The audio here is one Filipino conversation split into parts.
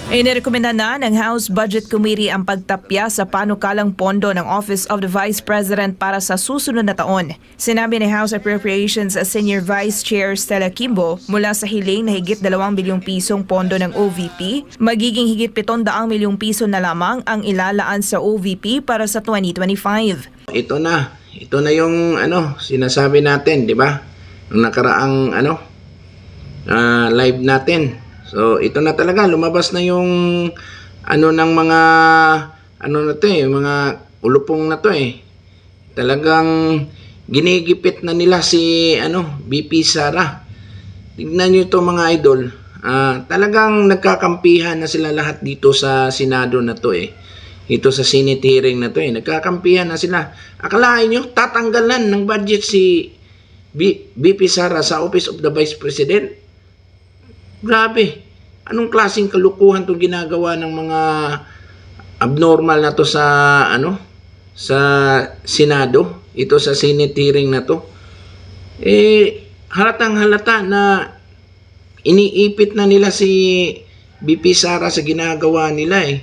Inirekomenda na ng House Budget Committee ang pagtapya sa panukalang pondo ng Office of the Vice President para sa susunod na taon. Sinabi ni House Appropriations Senior Vice Chair Stella Kimbo, mula sa hiling na higit 2 bilyong pisong pondo ng OVP, magiging higit 700 milyong piso na lamang ang ilalaan sa OVP para sa 2025. Ito na yung sinasabi natin, di ba? Nung nakaraang live natin. So ito na talaga, lumabas na yung ng mga mga ulupong na to eh. Talagang ginigipit na nila si BP Sara. Tignan niyo ito mga idol. Talagang nagkakampihan na sila lahat dito sa Senado na to eh. Dito sa Senate hearing na to eh. Nagkakampihan na sila. Akalain niyo tatanggalan ng budget si BP Sara sa Office of the Vice President? Grabe. Anong klaseng kalukuhan 'tong ginagawa ng mga abnormal na to sa sa Senado, ito sa Senate hearing na to. Halatang halata na iniipit na nila si BP Sara sa ginagawa nila eh.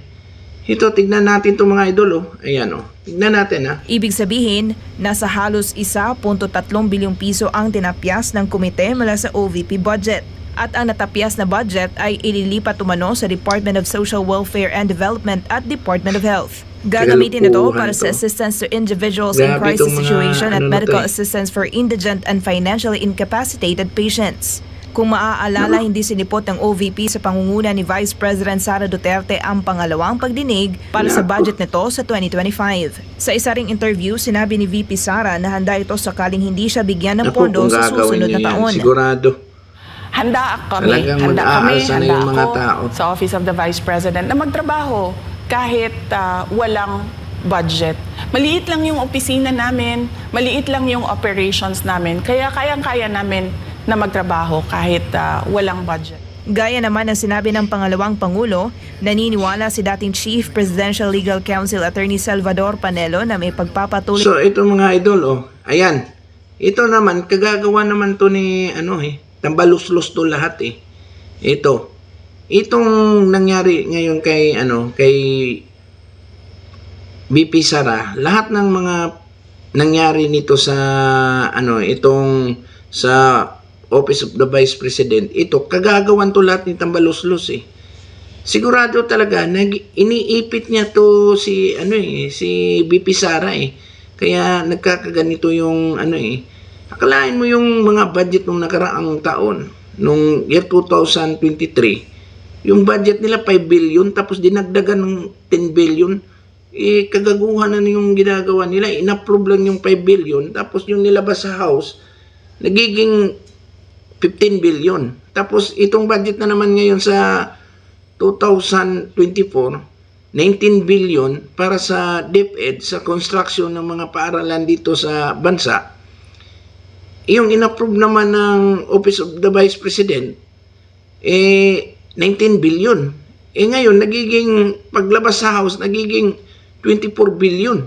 Ito, tignan natin 'tong mga idol Ayan Tignan natin Ibig sabihin, nasa halos 1.3 bilyong piso ang tinapyas ng komite mula sa OVP budget. At ang natapyas na budget ay ililipat umano sa Department of Social Welfare and Development at Department of Health. Gagamitin ito para sa assistance to individuals in crisis situation at medical assistance for indigent and financially incapacitated patients. Kung maaalala, hindi sinipot ng OVP sa pangunguna ni Vice President Sara Duterte ang pangalawang pagdinig para sa budget nito sa 2025. Sa isa ring interview, sinabi ni VP Sara na handa ito sakaling hindi siya bigyan ng pondo sa susunod na taon. Sigurado. Handa kami, handa ako sa Office of the Vice President na magtrabaho kahit walang budget. Maliit lang yung opisina namin, maliit lang yung operations namin, kaya kayang-kaya namin na magtrabaho kahit walang budget. Gaya naman ng sinabi ng pangalawang Pangulo, naniniwala si dating Chief Presidential Legal Counsel Attorney Salvador Panelo na may pagpapatuloy. So ito mga idol, ayan. Ito naman, kagagawa naman to ni tambaluslos to lahat eh. Itong nangyari ngayon kay BP Sara, lahat ng mga nangyari nito sa sa Office of the Vice President, ito kagagawan to lahat ni tambaluslos eh. Sigurado talaga iniipit niya to si si BP Sara eh. Kaya nagkakaganito yung Akalain mo yung mga budget nung nakaraang taon, nung year 2023, yung budget nila 5 billion tapos dinagdagan ng 10 billion. Kagaguhan na yung ginagawa nila. In-approve lang yung 5 billion tapos yung nilabas sa House, nagiging 15 billion. Tapos itong budget na naman ngayon sa 2024, 19 billion para sa DepEd, sa construction ng mga paaralan dito sa bansa. Yung in-approve naman ng Office of the Vice President, 19 billion. Ngayon, paglabas sa House, nagiging 24 billion.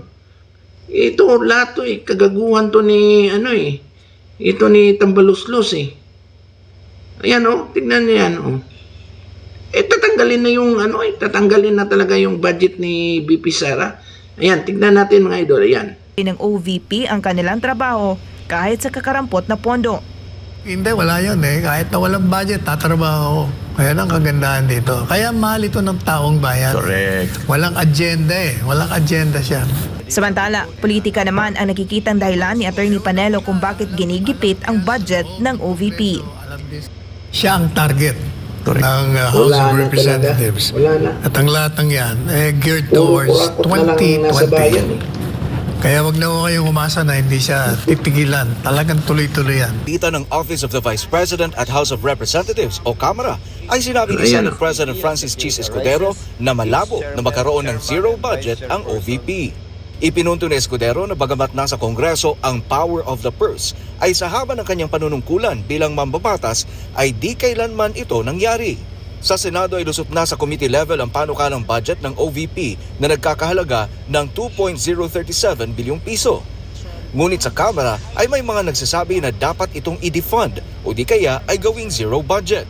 Ito, lahat to kagaguhan to ni, ito ni Tambaluslos Ayan tignan niyo yan tatanggalin na yung, tatanggalin na talaga yung budget ni BP Sara. Ayan, tignan natin mga idol, ayan. Ng OVP ang kanilang trabaho, kahit sa kakarampot na pondo. Hindi, wala yun Kahit na walang budget, tatrabaho ako. Kaya ang kagandahan dito. Kaya mahal ito ng taong bayan. Correct. Walang agenda Walang agenda siya. Samantala, politika naman ang nakikitang dahilan ni Attorney Panelo kung bakit ginigipit ang budget ng OVP. Siya ang target ng House of Representatives. At ang lahat ng yan, geared towards 2020. Kaya wag na ko kayong umasa na hindi siya titigilan. Talagang tuloy-tuloy yan. Dita ng Office of the Vice President at House of Representatives o Kamara ay sinabi ni Senate President Francis Chis Escudero na malabo na magkaroon ng zero budget ang OVP. Ipinunto ni Escudero na bagamat nasa Kongreso ang power of the purse ay sa haba ng kanyang panunungkulan bilang mambabatas ay di kailanman ito nangyari. Sa Senado ay lusot na sa committee level ang panukalang budget ng OVP na nagkakahalaga ng 2.037 bilyong piso. Ngunit sa Kamara ay may mga nagsasabi na dapat itong i-defund o di kaya ay gawing zero budget.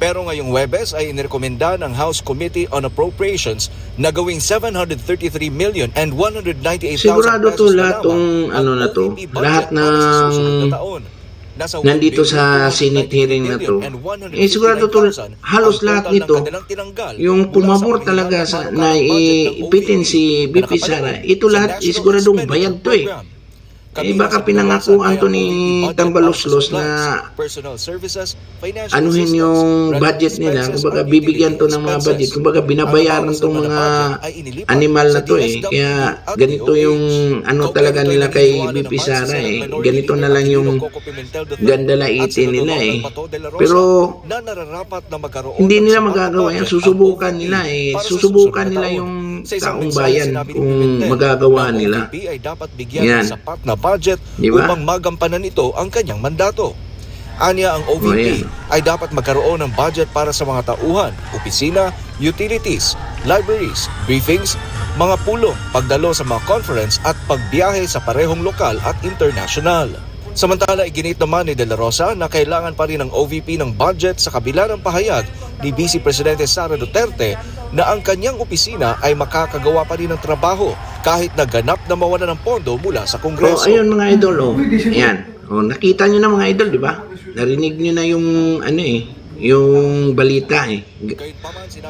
Pero ngayong Huwebes ay inirekomenda ng House Committee on Appropriations na gawing 733 million and 198,000 Sigurado to pesos lahat na tong lamang ang to, OVP budget lahat para sa susunod ng na taon. Nasa nandito 1 sa billion, Senate hearing na to, 159,000 sigurado to halos ang lahat total ng nito, kanilang tinanggal yung mula sa pumabor original talaga na sa panukalang na budget ng ipitin OVP si na BP nakapaloob Sara, sa ito lahat National siguradong Expenditure bayad to eh. Program. Baka pinangako Anthony Tambaloslos na anuhin yung budget nila, kumbaga bibigyan to ng mga budget, kumbaga binabayaran tong mga animal na to eh. Kaya ganito yung ano talaga nila kay BP Sara eh. Ganito na lang yung gandalaitin nila eh. Pero hindi nila magagawa yan, susubukan nila eh. Susubukan nila yung taong bayan kung magagawa nila. Yan. Na budget Diba? upang magampanan ito ang kanyang mandato. Anya ang OVP ay dapat magkaroon ng budget para sa mga tauhan, opisina, utilities, libraries, briefings, mga pulong, pagdalo sa mga conference at pagbiyahe sa parehong lokal at international. Samantala, iginit naman ni De La Rosa na kailangan pa rin ng OVP ng budget sa kabila ng pahayag ni Vice Presidente Sara Duterte na ang kanyang opisina ay makakagawa pa rin ng trabaho kahit na ganap na mawala ng pondo mula sa Kongreso. Ayun mga idol, Ayan. Nakita nyo na mga idol, di ba? Narinig nyo na yung yung balita eh.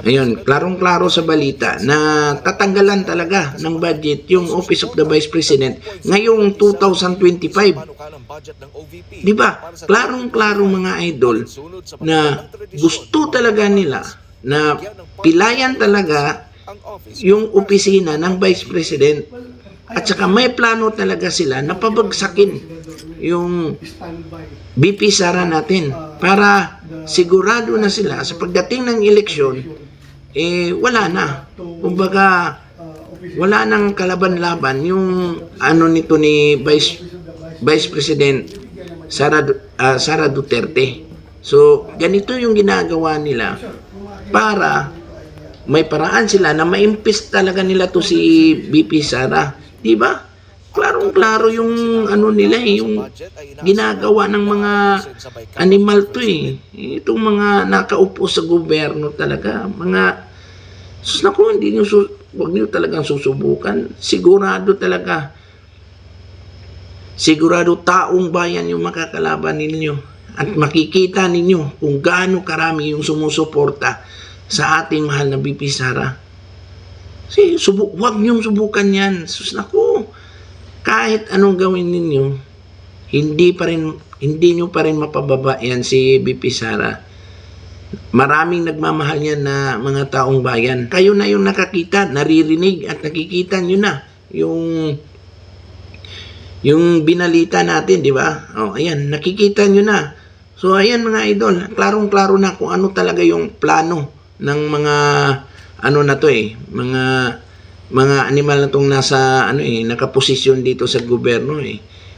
Ayun, klarong-klaro sa balita na tatanggalan talaga ng budget yung Office of the Vice President ngayong 2025. Di ba? Klarong-klaro mga idol na gusto talaga nila na pilayan talaga yung opisina ng Vice President at saka may plano talaga sila na pabagsakin yung BP Sara natin para sigurado na sila sa pagdating ng eleksyon wala na. Kumbaga wala nang kalaban-laban yung ano nito ni Vice President Sara Duterte. So ganito yung ginagawa nila para may paraan sila na maimpis talaga nila to si BP Sara. Di ba? Klarong-klaro yung ano nila yung ginagawa ng mga animal to eh. Itong mga nakaupo sa gobyerno talaga. Mga, naku, huwag niyo talagang susubukan. Sigurado talaga. Sigurado taong bayan yung makakalaban ninyo. At makikita ninyo kung gaano karami yung sumusuporta sa ating mahal na BP Sara. Kasi huwag niyong subukan yan. Naku, kahit anong gawin ninyo, hindi nyo pa rin mapababa yan si BP Sara. Maraming nagmamahal yan na mga taong bayan. Kayo na yung nakakita, naririnig at nakikita nyo na yung binalita natin, di ba? Ayan, nakikita nyo na. So ayan mga idol, klarong-klaro na kung ano talaga yung plano ng mga ano na to mga animal na tong nasa nakaposisyon dito sa gobyerno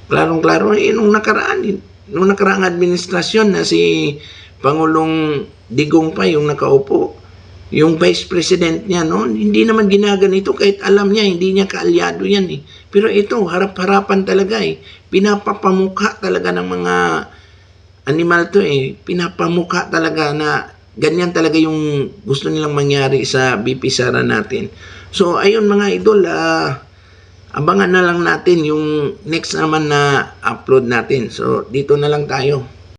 Klarong-klaro nung nakaraang administrasyon na si Pangulong Digong pa yung nakaupo. Yung Vice President niya hindi naman ginaganito kahit alam niya hindi niya kaalyado yan Pero ito harap-harapan talaga pinapapamukha talaga ng mga animal to pinapamukha talaga na ganyan talaga yung gusto nilang mangyari sa BP Sara natin. So, ayun mga idol, abangan na lang natin yung next naman na upload natin. So, dito na lang tayo.